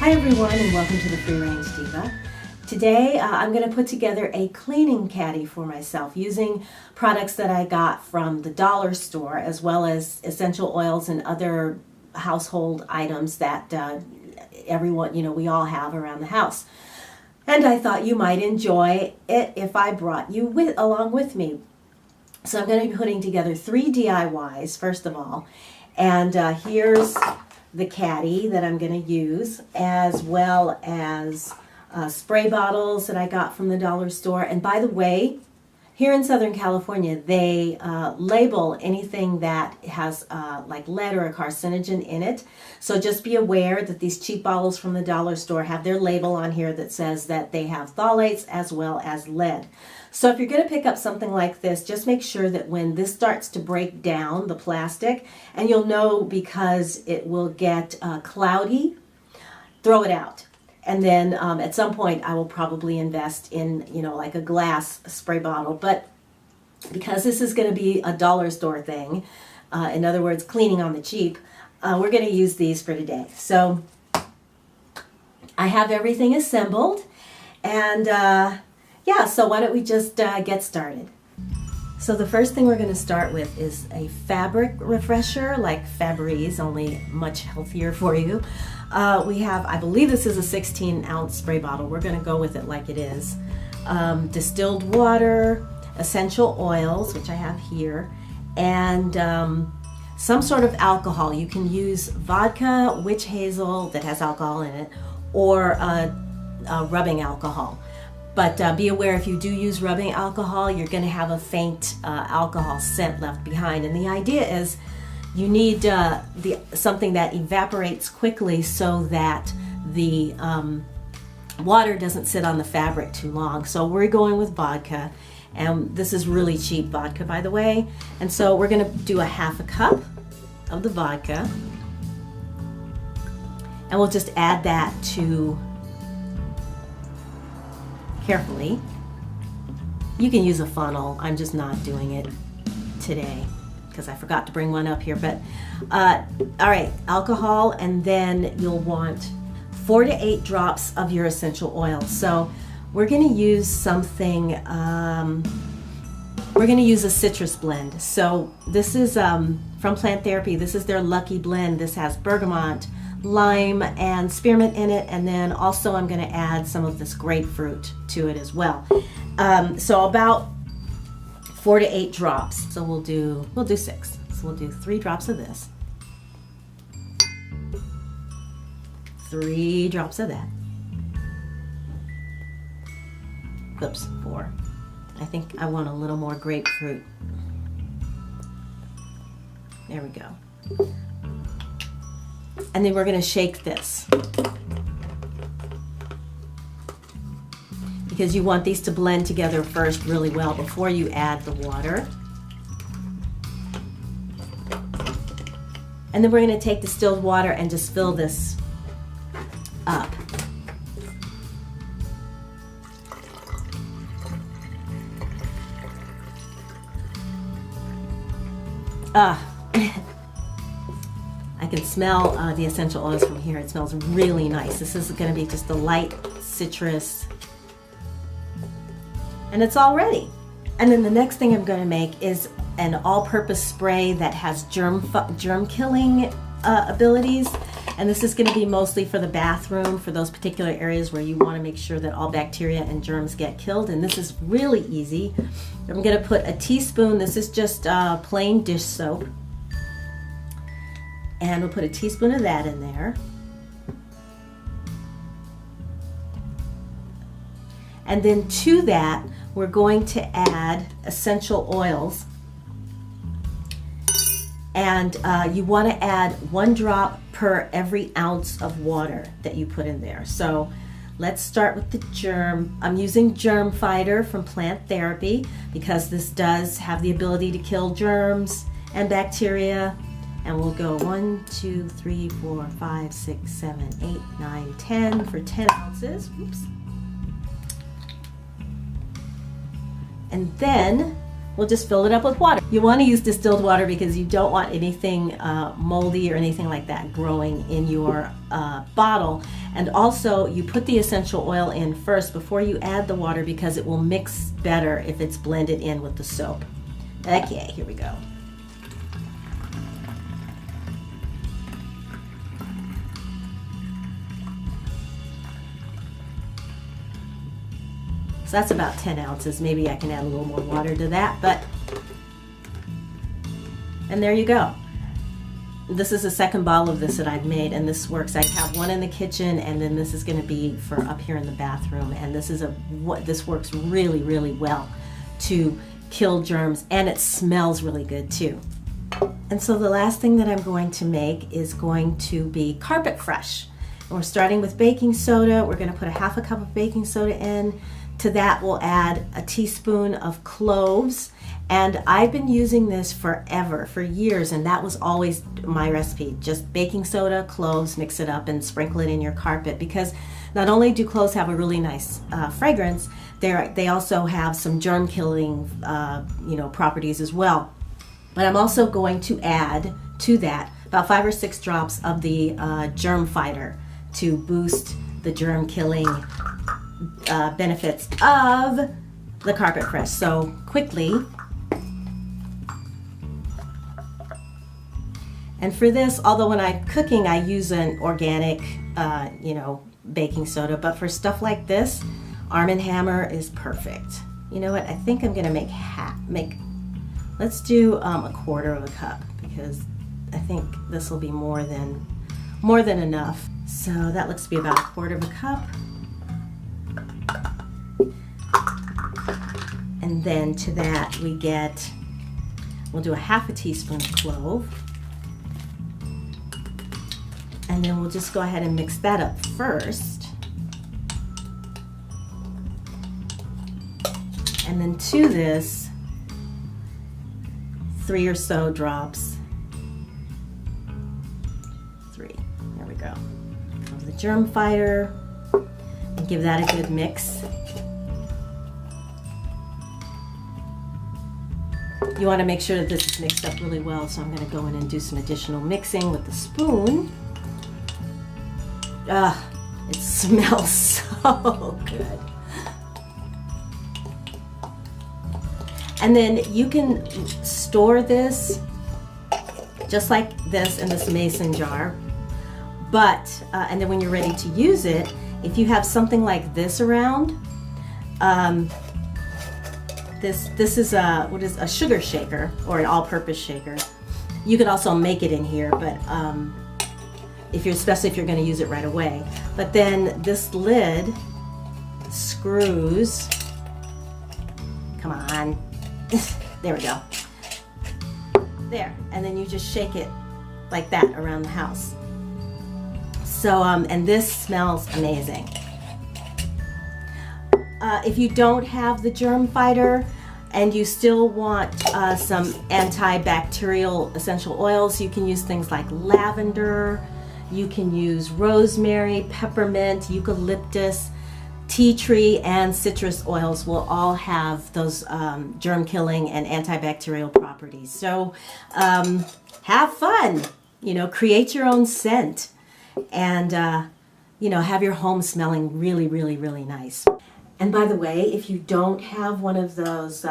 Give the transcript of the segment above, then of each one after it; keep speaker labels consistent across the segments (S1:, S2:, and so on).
S1: Hi everyone, and welcome to the Free Range Diva. Today I'm going to put together a cleaning caddy for myself using products that I got from the dollar store, as well as essential oils and other household items that everyone, we all have around the house. And I thought you might enjoy it if I brought you along with me. So I'm going to be putting together 3 DIYs first of all, and here's the caddy that I'm going to use, as well as spray bottles that I got from the dollar store. And by the way, here in Southern California, they label anything that has like lead or a carcinogen in it. So just be aware that these cheap bottles from the dollar store have their label on here that says that they have phthalates as well as lead. So if you're going to pick up something like this, just make sure that when this starts to break down the plastic, and you'll know because it will get cloudy, throw it out. And then at some point I will probably invest in, like a glass spray bottle. But because this is going to be a dollar store thing, in other words, cleaning on the cheap, we're going to use these for today. So I have everything assembled, and yeah, so why don't we just get started. So the first thing we're going to start with is a fabric refresher, like Febreze, only much healthier for you. We have, I believe this is a 16-ounce spray bottle. We're going to go with it like it is. Distilled water, essential oils, which I have here, and some sort of alcohol. You can use vodka, witch hazel that has alcohol in it, or rubbing alcohol. But be aware, if you do use rubbing alcohol, you're going to have a faint alcohol scent left behind. And the idea is you need something that evaporates quickly so that the water doesn't sit on the fabric too long. So we're going with vodka, and this is really cheap vodka, by the way. And so we're going to do a half a cup of the vodka, and we'll just add that to, carefully. You can use a funnel. I'm just not doing it today because I forgot to bring one up here. But all right, alcohol, and then you'll want 4 to 8 drops of your essential oil. So we're going to use something, we're going to use a citrus blend. So this is from Plant Therapy. This is their Lucky Blend. This has bergamot, lime, and spearmint in it, and then also I'm going to add some of this grapefruit to it as well. So about 4 to 8 drops. So we'll do 6. So we'll do 3 drops of this, 3 drops of that. Oops, 4. I think I want a little more grapefruit. There we go. And then we're going to shake this, because you want these to blend together first really well before you add the water. And then we're going to take distilled water and just fill this up. I can smell the essential oils from here. It smells really nice. This is going to be just a light citrus, and it's all ready. And then the next thing I'm going to make is an all-purpose spray that has germ killing abilities, and this is going to be mostly for the bathroom, for those particular areas where you want to make sure that all bacteria and germs get killed. And this is really easy. I'm going to put a teaspoon. This is just plain dish soap. And we'll put a teaspoon of that in there. And then to that, we're going to add essential oils. And you want to add 1 drop per every ounce of water that you put in there. So let's start with the germ. I'm using Germ Fighter from Plant Therapy because this does have the ability to kill germs and bacteria. And we'll go 1, 2, 3, 4, 5, 6, 7, 8, 9, 10 for 10 ounces. Oops. And then we'll just fill it up with water. You want to use distilled water because you don't want anything moldy or anything like that growing in your bottle. And also, you put the essential oil in first before you add the water because it will mix better if it's blended in with the soap. Okay, here we go. So that's about 10 ounces. Maybe I can add a little more water to that, and there you go. This is the second bottle of this that I've made, and this works. I have one in the kitchen, and then this is going to be for up here in the bathroom. And this works really, really well to kill germs, and it smells really good too. And so the last thing that I'm going to make is going to be Carpet Fresh. And we're starting with baking soda. We're going to put a half a cup of baking soda in. To that we'll add a teaspoon of cloves, and I've been using this forever, for years, and that was always my recipe. Just baking soda, cloves, mix it up and sprinkle it in your carpet, because not only do cloves have a really nice fragrance, they also have some germ killing properties as well. But I'm also going to add to that about 5 or 6 drops of the germ fighter to boost the germ killing benefits of the Carpet Fresh. So quickly, and for this, although when I'm cooking I use an organic baking soda, but for stuff like this, Arm & Hammer is perfect. You know what, I think I'm gonna let's do a quarter of a cup, because I think this will be more than enough. So that looks to be about a quarter of a cup. And then to that we'll do a half a teaspoon of clove. And then we'll just go ahead and mix that up first. And then to this, 3 or so drops, 3, there we go, of the germ fighter, and give that a good mix. You want to make sure that this is mixed up really well, so I'm going to go in and do some additional mixing with the spoon. It smells so good. And then you can store this just like this in this mason jar, but and then when you're ready to use it, if you have something like this around, this is a sugar shaker or an all-purpose shaker. You could also make it in here, but especially if you're going to use it right away. But then this lid screws. Come on, there we go. There, and then you just shake it like that around the house. So and this smells amazing. If you don't have the germ fighter and you still want some antibacterial essential oils, you can use things like lavender, you can use rosemary, peppermint, eucalyptus, tea tree, and citrus oils will all have those germ killing and antibacterial properties. So have fun, create your own scent, and have your home smelling really, really, really nice. And by the way, if you don't have one of those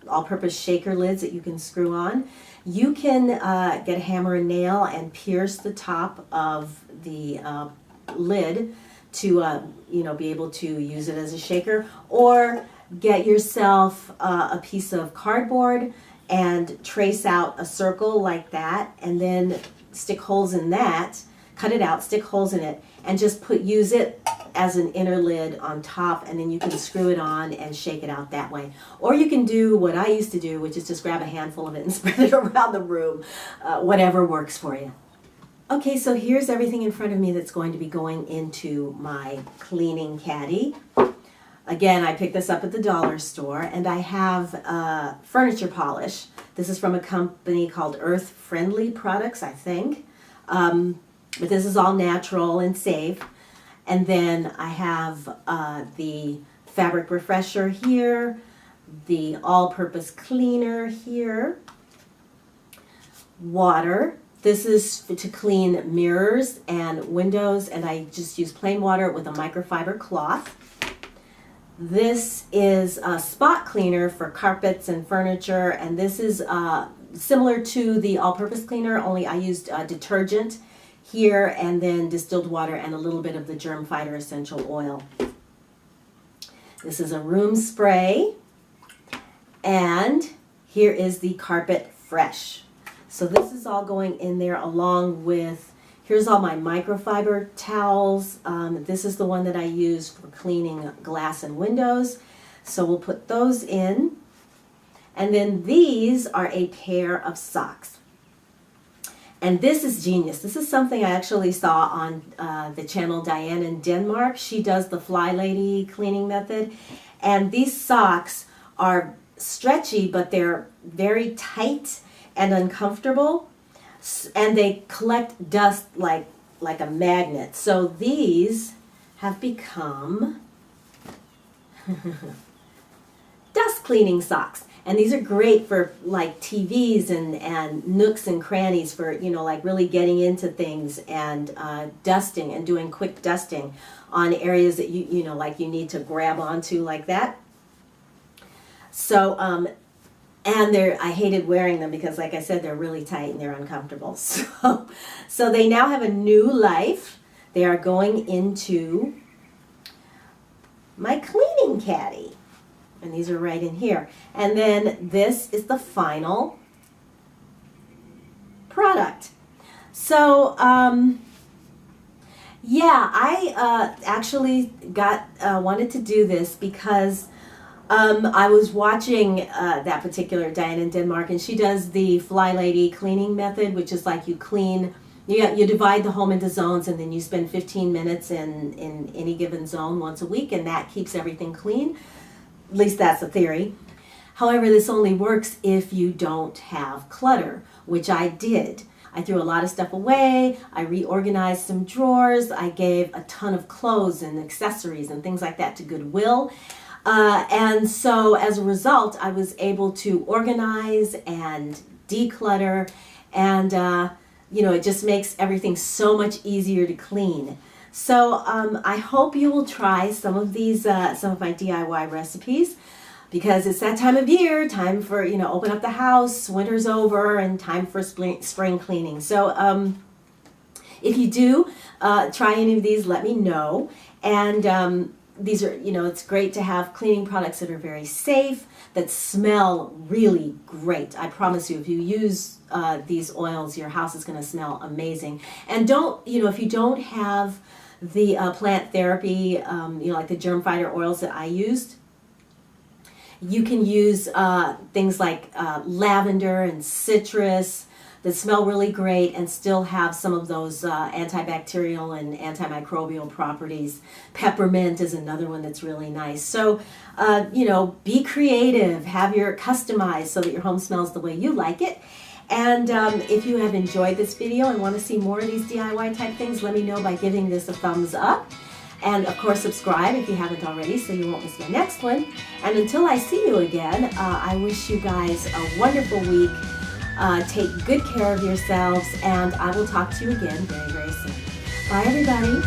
S1: all-purpose shaker lids that you can screw on, you can get a hammer and nail and pierce the top of the lid to be able to use it as a shaker, or get yourself a piece of cardboard and trace out a circle like that, and then stick holes in that, cut it out, stick holes in it, and just use it as an inner lid on top, and then you can screw it on and shake it out that way. Or you can do what I used to do, which is just grab a handful of it and spread it around the room, whatever works for you. Okay, so here's everything in front of me that's going to be going into my cleaning caddy. Again, I picked this up at the dollar store, and I have furniture polish. This is from a company called Earth Friendly Products, I think. But this is all natural and safe. And then I have the fabric refresher here, the all-purpose cleaner here. Water. This is to clean mirrors and windows, and I just use plain water with a microfiber cloth. This is a spot cleaner for carpets and furniture, and this is similar to the all-purpose cleaner, only I used detergent here and then distilled water and a little bit of the germ fighter essential oil. This is a room spray, and here is the Carpet Fresh. So this is all going in there along with, here's all my microfiber towels. This is the one that I use for cleaning glass and windows. So we'll put those in. And then these are a pair of socks. And this is genius. This is something I actually saw on the channel Diane in Denmark. She does the Fly Lady cleaning method. And these socks are stretchy, but they're very tight and uncomfortable. And they collect dust like a magnet. So these have become dust cleaning socks. And these are great for like TVs and nooks and crannies for, you know, like really getting into things and dusting and doing quick dusting on areas that you know, like you need to grab onto like that. So, and I hated wearing them because, like I said, they're really tight and they're uncomfortable. So they now have a new life. They are going into my cleaning caddy. And these are right in here. And then this is the final product. So, yeah, I actually wanted to do this because I was watching that particular Diane in Denmark, and she does the Fly Lady cleaning method, which is like you clean, you divide the home into zones, and then you spend 15 minutes in any given zone once a week, and that keeps everything clean. At least that's the theory. However, this only works if you don't have clutter, which I did. I threw a lot of stuff away. I reorganized some drawers. I gave a ton of clothes and accessories and things like that to Goodwill. And so as a result, I was able to organize and declutter, and you know, it just makes everything so much easier to clean. So I hope you will try some of these, some of my DIY recipes, because it's that time of year, time for, you know, open up the house, winter's over, and time for spring cleaning. So if you do try any of these, let me know. And these are, you know, it's great to have cleaning products that are very safe, that smell really great. I promise you, if you use these oils, your house is going to smell amazing. And don't, you know, if you don't have the plant therapy, you know, like the germ fighter oils that I used, you can use things like lavender and citrus that smell really great and still have some of those antibacterial and antimicrobial properties. Peppermint is another one that's really nice. So, you know, be creative, have your customized so that your home smells the way you like it. And if you have enjoyed this video and want to see more of these DIY type things, let me know by giving this a thumbs up. And of course, subscribe if you haven't already so you won't miss my next one. And until I see you again, I wish you guys a wonderful week. Take good care of yourselves, and I will talk to you again very, very soon. Bye, everybody.